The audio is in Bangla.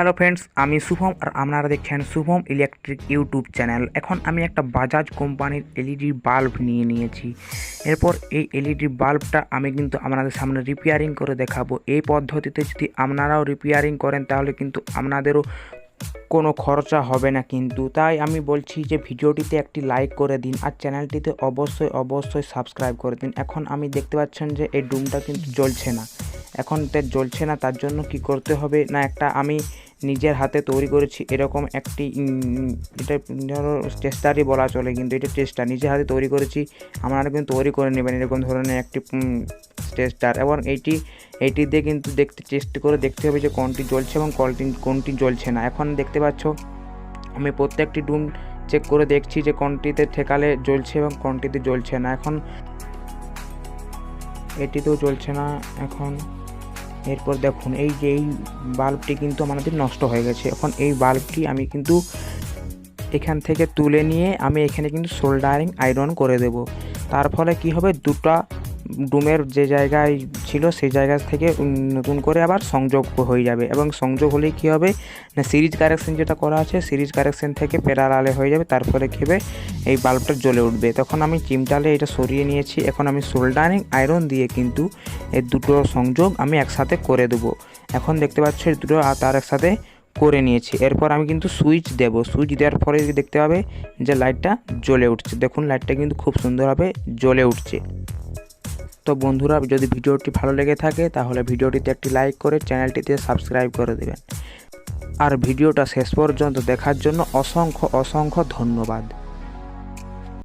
হ্যালো ফ্রেন্ডস, আমি শুভম আর আপনারা দেখছেন শুভম ইলেকট্রিক ইউটিউব চ্যানেল। এখন আমি একটা বাজাজ কোম্পানির এলইডি বাল্ব নিয়েছি। এরপর এই এলইডি বাল্বটা আমি কিন্তু আপনাদের সামনে রিপেয়ারিং করে দেখাবো। এই পদ্ধতিতে যদি আপনারাও রিপেয়ারিং করেন তাহলে কিন্তু আপনাদেরও কোনো খরচা হবে না। কিন্তু তাই আমি বলছি যে ভিডিওটিতে একটি লাইক করে দিন আর চ্যানেলটিতে অবশ্যই সাবস্ক্রাইব করে দিন। এখন আমি দেখতে পাচ্ছেন যে এই ডুমটা কিন্তু জ্বলছে না। এখন জ্বলছে না, তার জন্য কি করতে হবে না, একটা আমি নিজের হাতে তৈরি করেছি এরকম একটি এটা টেস্টারই বলা চলে, কিন্তু এটা টেস্টার নিজের হাতে তৈরি করেছি। আপনারা কিন্তু তৈরি করে নেবেন এরকম ধরনের একটি টেস্টার। এবং এইটি দিয়ে কিন্তু টেস্ট করে দেখতে হবে যে কোনটি জ্বলছে এবং কোনটি জ্বলছে না। এখন দেখতে পাচ্ছ আমি প্রত্যেকটি ডুম চেক করে দেখছি যে কোনটিতে ঠেকালে জ্বলছে এবং কোনটিতে জ্বলছে না। এখন এটিতেও জ্বলছে না। এখন এরপর দেখুন এই বাল্বটি কিন্তু আমাদের নষ্ট হয়ে গেছে। এখন এই বাল্বটি আমি কিন্তু এখান থেকে তুলে নিয়ে আমি এখানে কিন্তু সোল্ডারিং আয়রন করে দেব। তার ফলে কি হবে, দুটো ডুমের যে জায়গায় ছিল সেই জায়গা থেকে নতুন করে আবার সংযোগ হয়ে যাবে। এবং সংযোগ হলেই কী হবে না, সিরিজ কারেকশন যেটা করা আছে সিরিজ কারেকশন থেকে প্যারালালে হয়ে যাবে। তার ফলে কী হবে, এই বাল্বটা জ্বলে উঠবে। তখন আমি চিমটালে এটা সরিয়ে নিয়েছি। এখন আমি সোল্ডারিং আয়রন দিয়ে কিন্তু এই দুটো সংযোগ আমি একসাথে করে দেবো। এখন দেখতে পাচ্ছ এই দুটো তার একসাথে করে নিয়েছি। এরপর আমি কিন্তু সুইচ দেব। সুইচ দেওয়ার পরে দেখতে পাবে যে লাইটটা জ্বলে উঠছে। দেখুন লাইটটা কিন্তু খুব সুন্দরভাবে জ্বলে উঠছে। তো বন্ধুরা, যদি ভিডিওটি ভালো লেগে থাকে তাহলে ভিডিওটিতে একটি লাইক করে চ্যানেলটিতে সাবস্ক্রাইব করে দেবেন। আর ভিডিওটা শেষ পর্যন্ত দেখার জন্য অসংখ্য ধন্যবাদ।